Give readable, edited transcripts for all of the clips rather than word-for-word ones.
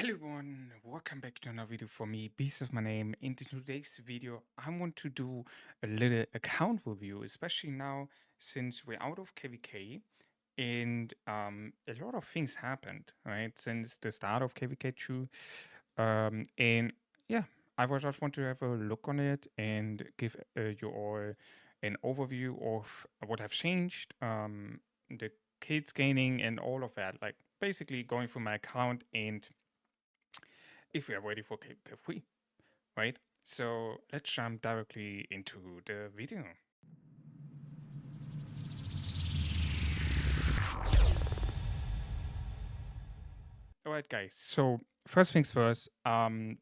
Hello everyone, welcome back to another video for me. Beast is my name. In today's video, I want to do a little account review, especially now since we're out of KVK and a lot of things happened, right? Since the start of KVK 2. And yeah, just want to have a look on it and give you all an overview of what have changed, the kids gaining and all of that. Like basically going through my account and if we are ready for KVK3, right? So let's jump directly into the video. All right, guys. So first things first.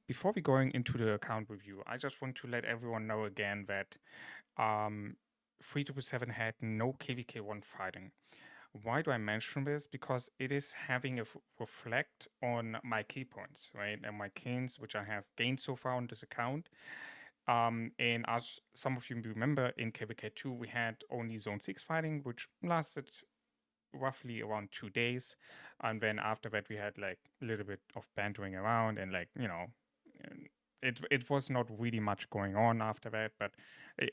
Before we going into the account review, I just want to let everyone know again that um, 3227 had no KVK1 fighting. Why do I mention this? Because it is having a reflect on my key points, right? And my gains, which I have gained so far on this account. And as some of you remember, in KVK2, we had only Zone 6 fighting, which lasted roughly around 2 days. And then after that, we had like a little bit of bantering around and it was not really much going on after that, but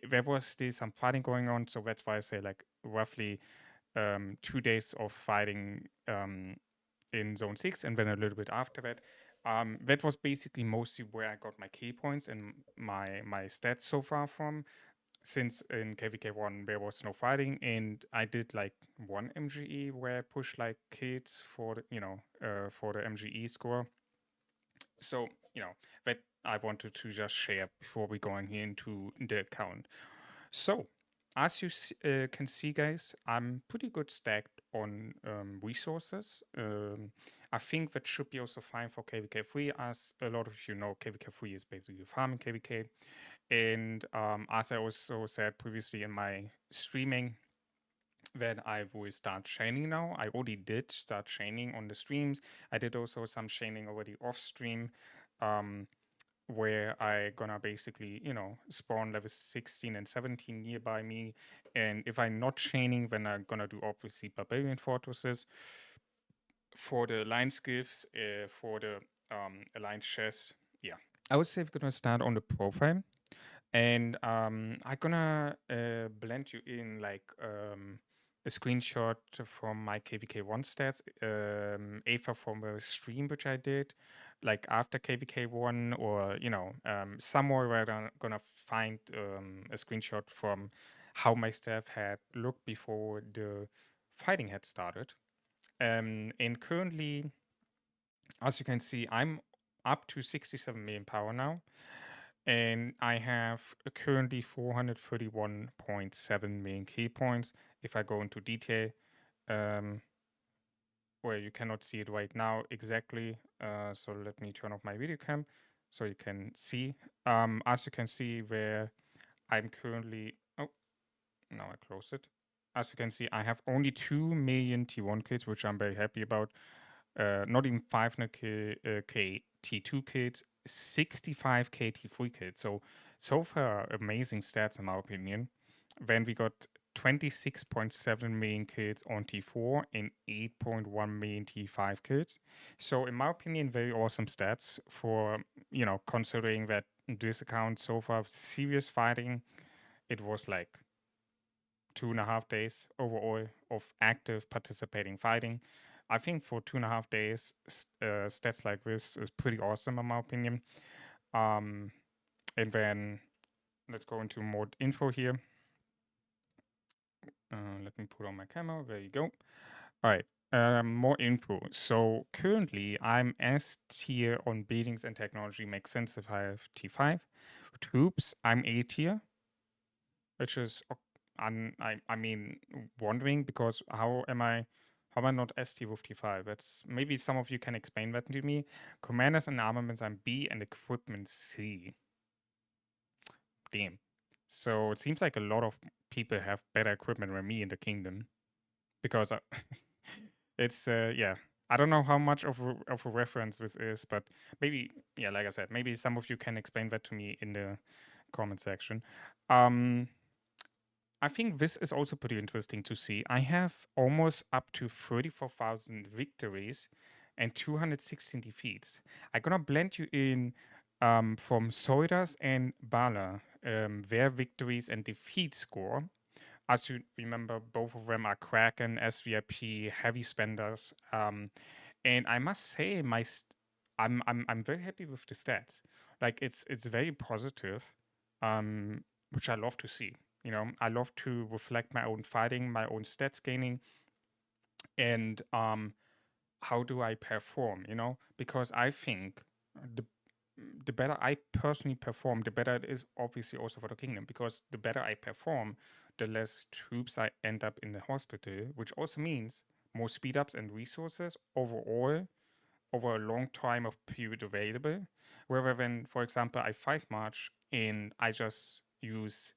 there was still some fighting going on. So that's why I say like roughly 2 days of fighting in Zone 6 and then a little bit after that. That was basically mostly where I got my key points and my stats so far from. Since in KVK1 there was no fighting, and I did like one MGE where I pushed like kids for for the MGE score. So that I wanted to just share before we going into the account. So as you can see, guys, I'm pretty good stacked on resources. I think that should be also fine for KVK3. As a lot of you know, KVK3 is basically farming KVK. And as I also said previously in my streaming, that I will start chaining now. I already did start chaining on the streams. I did also some chaining already off stream. Where I gonna basically, spawn level 16 and 17 nearby me. And if I'm not chaining, then I'm gonna do obviously Barbarian Fortresses for the Alliance gifts, for the Alliance chest. Yeah. I would say we're gonna start on the profile. And I'm gonna blend you in like a screenshot from my KVK1 stats, either from a stream which I did, like after KVK1, or somewhere where I'm gonna find a screenshot from how my staff had looked before the fighting had started. And currently, as you can see, I'm up to 67 million power now, and I have currently 431.7 million key points. If I go into detail, um, where you cannot see it right now exactly, so let me turn off my video cam so you can see. As you can see, where I'm currently, oh, now I close it. As you can see, I have only 2 million T1 kits, which I'm very happy about. Not even 500k T2 kits, 65k T3 kits. So far, amazing stats in my opinion. Then we got 26.7 million kits on T4 and 8.1 million T5 kits. So in my opinion, very awesome stats for, considering that this account so far serious fighting, it was like 2.5 days overall of active participating fighting. I think for 2.5 days, stats like this is pretty awesome in my opinion. And then let's go into more info here. Let me put on my camera. There you go. All right. More info. So currently, I'm S tier on buildings and technology. Makes sense if I have T5. Troops, I'm A tier, which is I mean wondering because how am I not ST with T5? That's maybe some of you can explain that to me. Commanders and armaments I'm B and equipment C. Damn. So it seems like a lot of people have better equipment than me in the kingdom because it's yeah. I don't know how much of a reference this is, but maybe yeah, like I said, maybe some of you can explain that to me in the comment section. I think this is also pretty interesting to see. I have almost up to 34,000 victories and 216 defeats. I'm gonna blend you in from Soidas and Bala, their victories and defeat score. As you remember, both of them are Kraken, SVIP, heavy spenders. And I must say, I'm very happy with the stats. Like it's very positive, which I love to see. You know, I love to reflect my own fighting, my own stats gaining, and how do I perform? You know, because I think the the better I personally perform, the better it is obviously also for the kingdom. Because the better I perform, the less troops I end up in the hospital, which also means more speed ups and resources overall over a long time of period available. Rather than, for example, I 5 March and I just use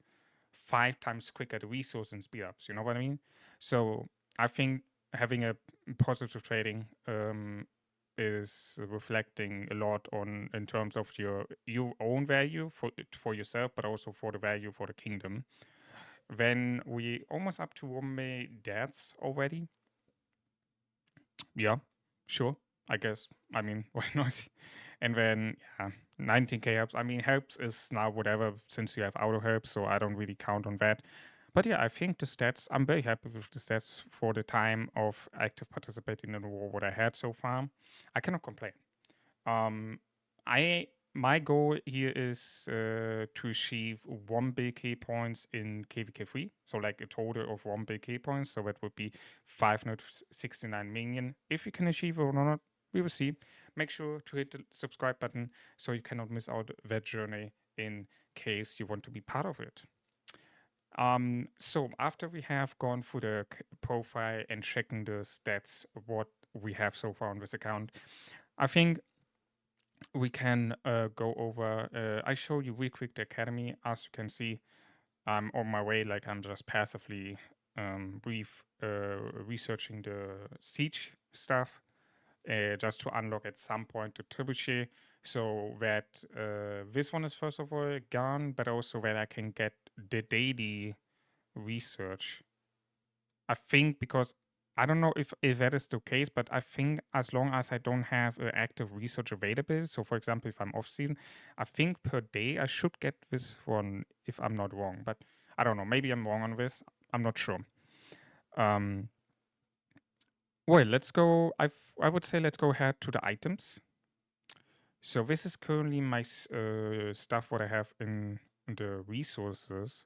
5 times quicker the resource and speed ups. You know what I mean? So I think having a positive trading is reflecting a lot on in terms of your own value for yourself, but also for the value for the kingdom. When we almost up to 1 May deaths already, yeah, sure, I guess. I mean, why not? And then, yeah, 19k helps. I mean, helps is now whatever since you have auto helps, so I don't really count on that. But yeah, I think the stats, I'm very happy with the stats for the time of active participating in the war, what I had so far. I cannot complain. Um, I my goal here is to achieve 1 BK points in KVK free, so like a total of 1 BK points. So that would be 569 million. If you can achieve it or not, we will see. Make sure to hit the subscribe button so you cannot miss out that journey in case you want to be part of it. So after we have gone through the profile and checking the stats, what we have so far on this account, I think we can go over. I show you real quick the academy. As you can see, I'm on my way. Like I'm just passively researching the siege stuff just to unlock at some point the trebuchet. So that this one is first of all gone, but also that I can get the daily research. I think because I don't know if that is the case, but I think as long as I don't have active research available, so for example, if I'm off season, I think per day I should get this one if I'm not wrong. But I don't know. Maybe I'm wrong on this. I'm not sure. Um, well, let's go. I would say let's go ahead to the items. So this is currently my stuff what I have in the resources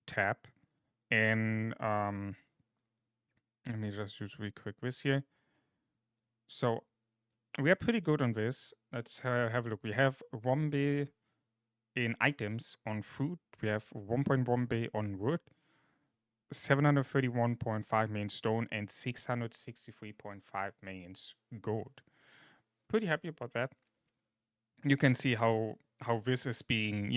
tab, and let me just use really quick this here. So we are pretty good on this. Let's have a look. We have 1B in items on food. We have 1.1B on wood, 731.5 million stone, and 663.5 million gold. Pretty happy about that. You can see how this is being,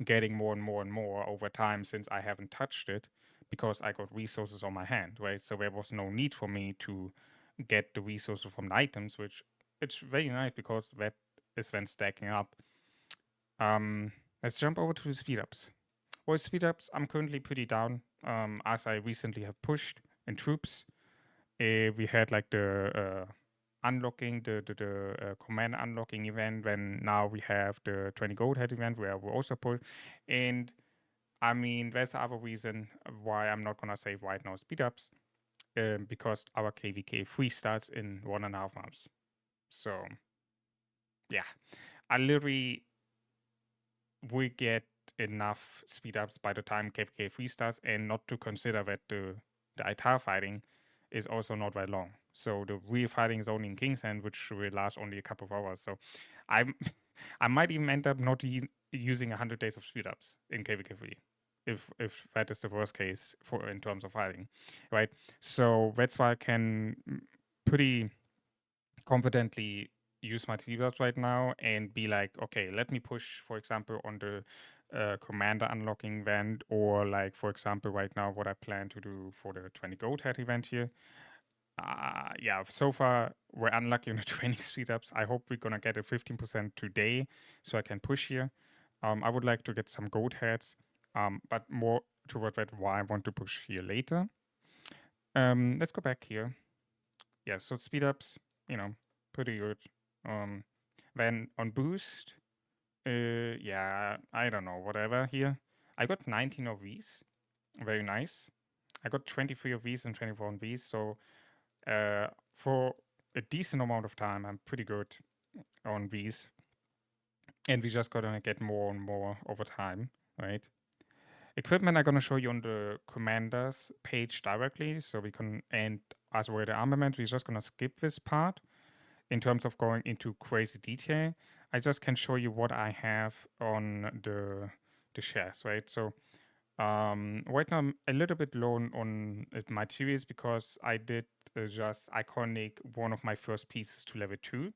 getting more and more and more over time since I haven't touched it because I got resources on my hand, right? So there was no need for me to get the resources from the items, which it's very nice because that is then stacking up. Let's jump over to the speed ups. Well, speed ups, I'm currently pretty down as I recently have pushed in troops. We had like the unlocking the command unlocking event. When now we have the 20 gold head event where we also pull, and I mean there's the other reason why I'm not gonna save right now speed ups, because our KVK free starts in 1.5 months. So yeah, I literally will get enough speed ups by the time KVK free starts, and not to consider that the ITAR fighting is also not very long. So the real fighting is only in King's Hand, which will last only a couple of hours. So I'm I might even end up not using 100 days of speed ups in KVK free. If that is the worst case for in terms of fighting, right? So that's why I can pretty confidently use my T-Builds right now and be like, okay, let me push, for example, on the commander unlocking event, or like, for example, right now, what I plan to do for the 20 gold head event here. Yeah, so far we're unlucky on the training speed ups. I hope we're gonna get a 15% today so I can push here. I would like to get some gold heads, but more toward that why I want to push here later. Let's go back here. Yeah, so speed ups. pretty good. Then on boost, yeah, I don't know, whatever here. I got 19 of these, very nice. I got 23 of these and 24 of these, so for a decent amount of time, I'm pretty good on these. And we just gonna get more and more over time, right? Equipment I'm gonna show you on the commanders page directly, so we can, and as well the armament, we're just gonna skip this part in terms of going into crazy detail. I just can show you what I have on the shares, right? So right now I'm a little bit low on materials because I did just iconic one of my first pieces to level 2.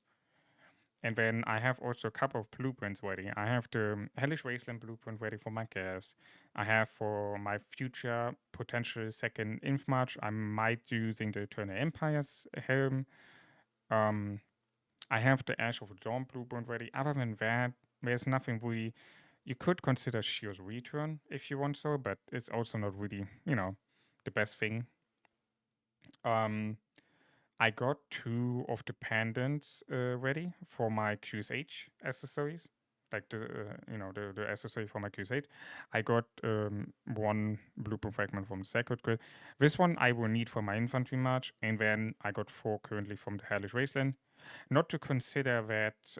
And then I have also a couple of blueprints ready. I have the Hellish Wasteland blueprint ready for my calves. I have for my future potential second Inf March, I might using the Eternal Empire's helm. I have the Ash of the Dawn blueprint ready. Other than that, there's nothing really. You could consider Shio's Return if you want so, but it's also not really, the best thing. I got 2 of the pendants ready for my QSH accessories, like the accessory for my QSH. I got 1 blueprint fragment from the Sacred Grid. This one I will need for my infantry march, and then I got 4 currently from the Hellish Wasteland. Not to consider that.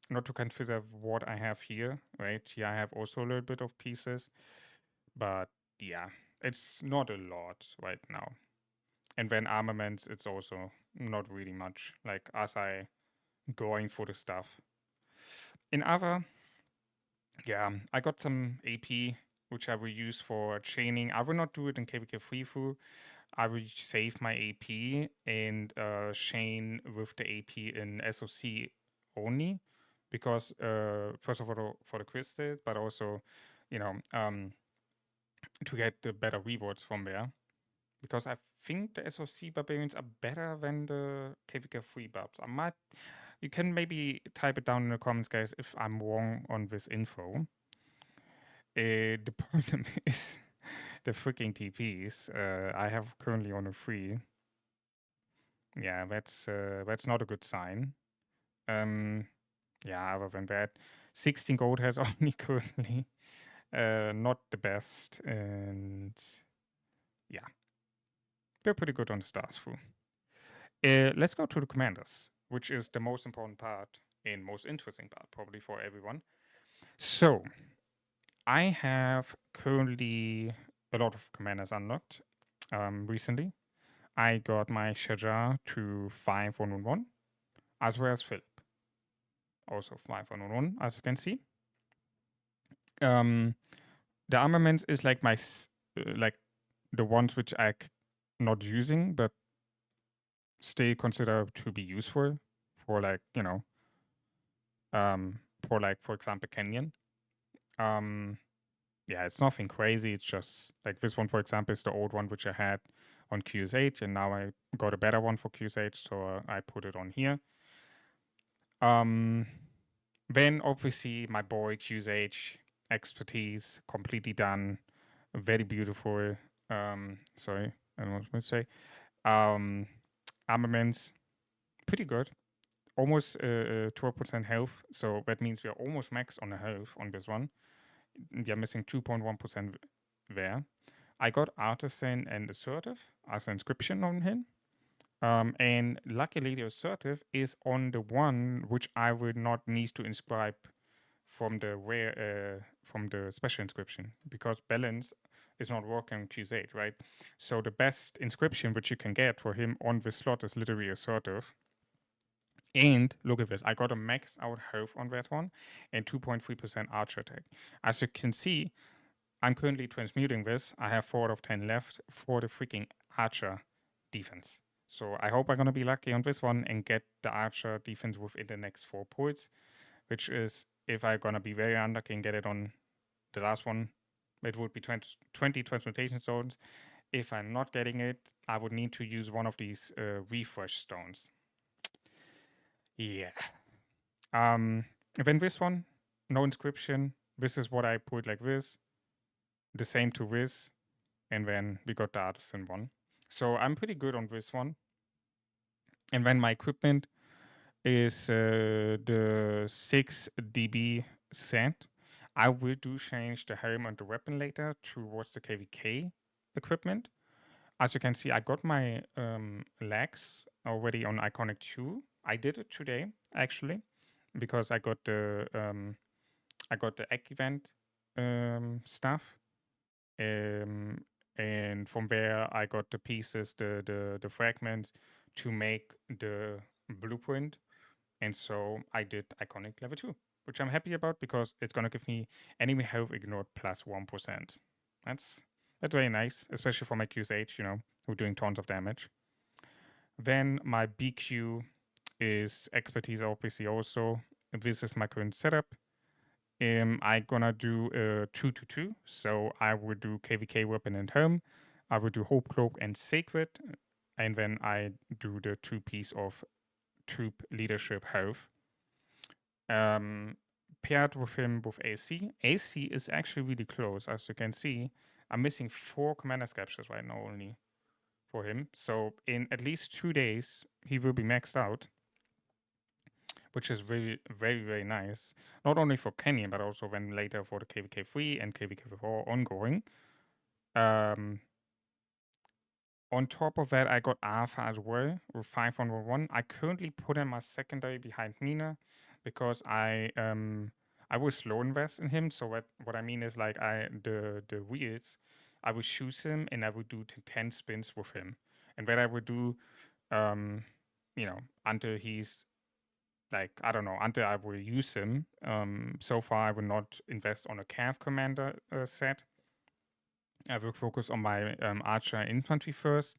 Not to consider what I have here, right? Here I have also a little bit of pieces, but yeah, it's not a lot right now. And then armaments, it's also not really much, like as I going for the stuff. In other, yeah, I got some AP, which I will use for chaining. I will not do it in KVK free-through. I will save my AP and chain with the AP in SOC only, because first of all for the crystals, but also, to get the better rewards from there. Because I think the SOC barbarians are better than the KVK free barbs. You can maybe type it down in the comments, guys, if I'm wrong on this info. The problem is the freaking TPs. I have currently on a free. Yeah, that's not a good sign. Yeah, other than that, 16 gold has only currently. Not the best, and yeah, we're pretty good on the stars through. Let's go to the commanders, which is the most important part and most interesting part probably for everyone. So I have currently a lot of commanders unlocked recently. I got my Shajar to 5-1-1, as well as Philip. Also 5-1-1, as you can see. The armaments is like like the ones which I not using, but still consider to be useful for like, for example, Kenyan. Yeah, it's nothing crazy. It's just like this one, for example, is the old one which I had on QSH, and now I got a better one for QSH, so I put it on here. Then obviously my boy QSH expertise completely done, very beautiful. Sorry, I don't know what to say. Armaments, pretty good. Almost 12% health, so that means we are almost max on the health on this one. We are missing 2.1% there. I got Artisan and Assertive as an inscription on him. And luckily, the Assertive is on the one which I will not need to inscribe from the from the special inscription, because balance is not working on QZ, right? So the best inscription which you can get for him on this slot is literally Assertive. And look at this, I got a max out health on that one and 2.3% archer attack. As you can see, I'm currently transmuting this. I have 4 out of 10 left for the freaking archer defense. So I hope I'm going to be lucky on this one and get the archer defense within the next 4 points, which is, if I'm going to be very unlucky and get it on the last one, it would be 20 transmutation stones. If I'm not getting it, I would need to use one of these refresh stones. Yeah. Then this one, no inscription. This is what I put like this. The same to this. And then we got the artisan one. So I'm pretty good on this one. And then my equipment is the 6 dB set. I will do change the helm and the weapon later towards the KVK equipment. As you can see, I got my legs already on Iconic 2. I did it today, actually, because I got the egg event stuff. And from where I got the pieces, the fragments to make the blueprint. And so I did Iconic level 2, which I'm happy about because it's going to give me enemy health ignored plus 1%. That's very nice, especially for my QSH, who's doing tons of damage. Then my BQ is expertise obviously also. This is my current setup. I'm gonna do a 2-2, so I will do KVK weapon and helm. I will do hope cloak and sacred, and then I do the 2 piece of troop leadership health. Paired with him with AC. AC is actually really close, as you can see. I'm missing 4 commander captures right now only for him. So in at least 2 days, he will be maxed out, which is very, very, very nice. Not only for Kenny, but also then later for the KVK3 and KVK4 ongoing. On top of that, I got Alpha as well with 511. I currently put him as secondary behind Nina because I will slow invest in him. So what I mean is like the wheels, I will choose him and I will do 10 spins with him, and then I will do until he's like, I don't know, until I will use him. So far I will not invest on a Cav commander set. I will focus on my archer infantry first,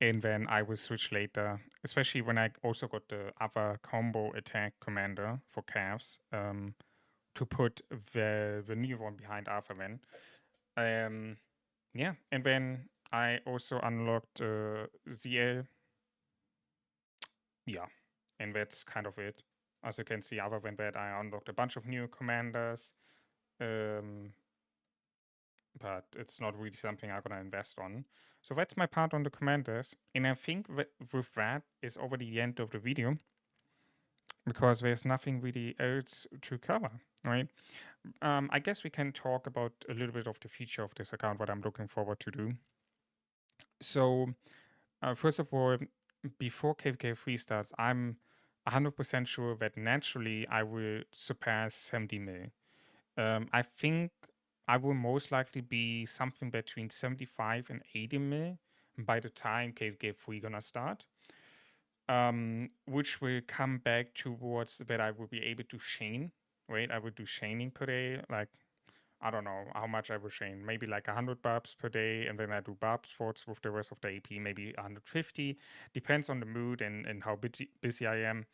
and then I will switch later, especially when I also got the other combo attack commander for Cavs to put the new one behind Arthur then. Yeah, and then I also unlocked ZL. Yeah, and that's kind of it. As you can see, other than that, I unlocked a bunch of new commanders. But it's not really something I'm gonna invest on. So that's my part on the commanders, and I think that with that is already the end of the video because there's nothing really else to cover, right? I guess we can talk about a little bit of the future of this account, what I'm looking forward to do. So, first of all, before KVK3 starts, I'm 100% sure that naturally I will surpass 70 mil. I think I will most likely be something between 75 and 80 mil by the time KVK3 gonna start. Which will come back towards that I will be able to chain, right? I will do chaining per day, like I don't know how much I will chain, maybe like 100 barbs per day, and then I do barb forts with the rest of the AP, maybe 150. Depends on the mood and how busy I am.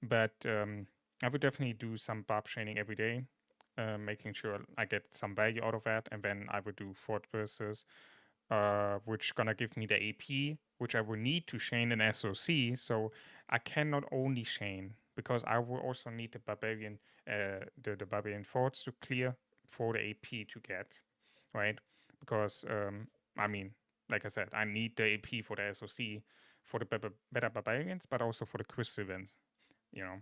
But I would definitely do some barb chaining every day, making sure I get some value out of that, and then I would do fort versus, which gonna give me the AP, which I will need to chain an SOC. So I cannot only chain because I will also need the barbarian, the barbarian forts to clear for the AP to get, right? Because I mean, like I said, I need the AP for the SOC for the better barbarians, but also for the quiz event, you know.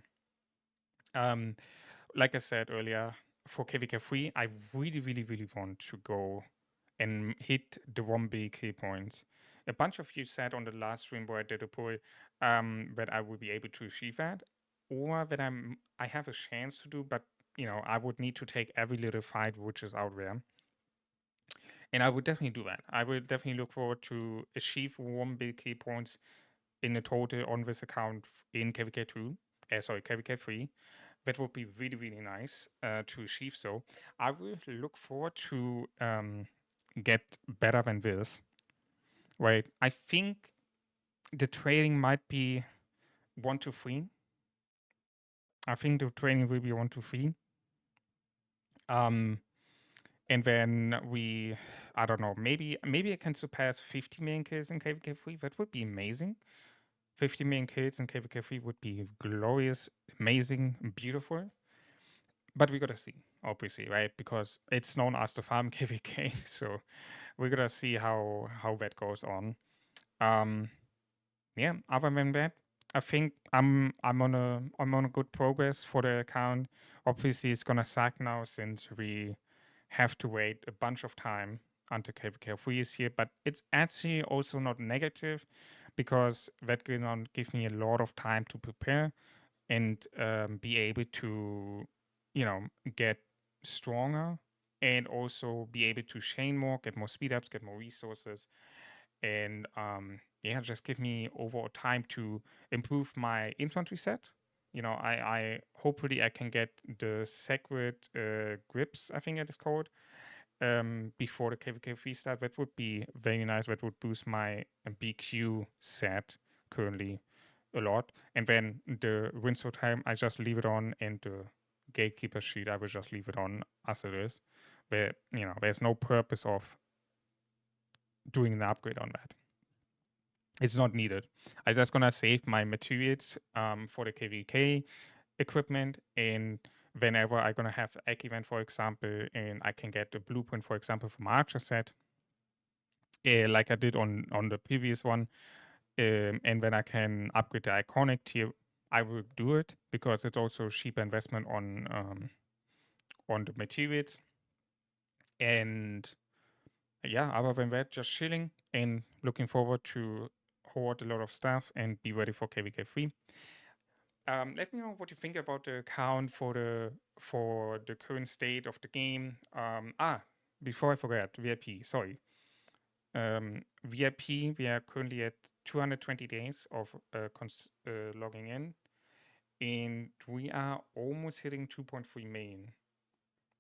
Like I said earlier, for KVK3, I really, really, really want to go and hit the 1 big key points. A bunch of you said on the last stream where I did a poll that I would be able to achieve that, or that I have a chance to do, but I would need to take every little fight which is out there. And I would definitely do that. I will definitely look forward to achieve 1 big key points in a total on this account in KVK2. KVK3. That would be really, really nice to achieve. So I will look forward to get better than this. Right? I think the trading might be 1-3. I think the trading will be 1-3. And then I don't know, maybe I can surpass 50 million kills in KVK3. That would be amazing. 50 million kills in KVK3 would be glorious, amazing, beautiful. But we gotta see, obviously, right? Because it's known as the farm KVK, so we gotta see how that goes on. Yeah. Other than that, I think I'm on a good progress for the account. Obviously, it's gonna suck now since we have to wait a bunch of time until KVK 3 is here. But it's actually also not negative because that gonna give me a lot of time to prepare and be able to, get stronger and also be able to chain more, get more speed ups, get more resources, and yeah, just give me overall time to improve my infantry set. I hopefully I can get the sacred grips, I think it is called, before the KVK free start. That would be very nice. That would boost my BQ set currently a lot. And then the Windsor time, I just leave it on, and the Gatekeeper sheet, I will just leave it on as it is. But there's no purpose of doing an upgrade on that. It's not needed. I'm just gonna save my materials for the KVK equipment, and whenever I'm gonna have egg event, for example, and I can get a blueprint, for example, from Archer set, like I did on the previous one, and when I can upgrade the iconic tier, I will do it because it's also a cheaper investment on the materials. And yeah, other than that, just chilling and looking forward to hoard a lot of stuff and be ready for KVK 3. Let me know what you think about the account for the current state of the game. Before I forget, VIP. Sorry, VIP. We are currently at 220 days of logging in, and we are almost hitting 2.3 million.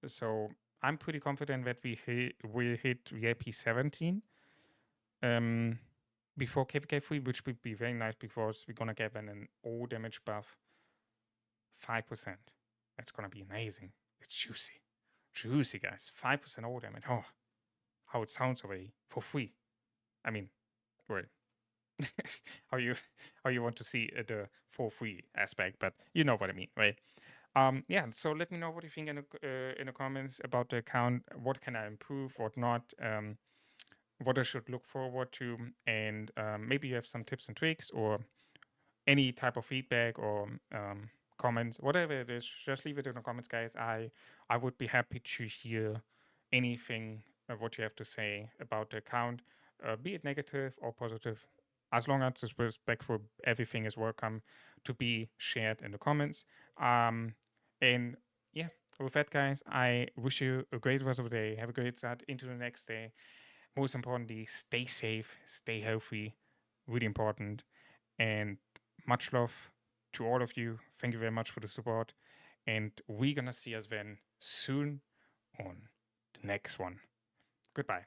So I'm pretty confident that will hit VIP 17 before KVK 3, which would be very nice because we're gonna get an all damage buff 5%. That's gonna be amazing. It's juicy. Juicy, guys. 5% all damage. Oh, how it sounds already for free. I mean, wait. how you want to see the for free aspect, but you know what I mean, right? Yeah, so let me know what you think in the comments about the account. What can I improve, what not, what I should look forward to, and maybe you have some tips and tricks or any type of feedback or comments, whatever it is. Just leave it in the comments, guys. I would be happy to hear anything what you have to say about the account, be it negative or positive. As long as it's respectful, everything is welcome to be shared in the comments. And yeah, with that, guys, I wish you a great rest of the day. Have a great start into the next day. Most importantly, stay safe, stay healthy, really important. And much love to all of you. Thank you very much for the support. And we're going to see us then soon on the next one. Goodbye.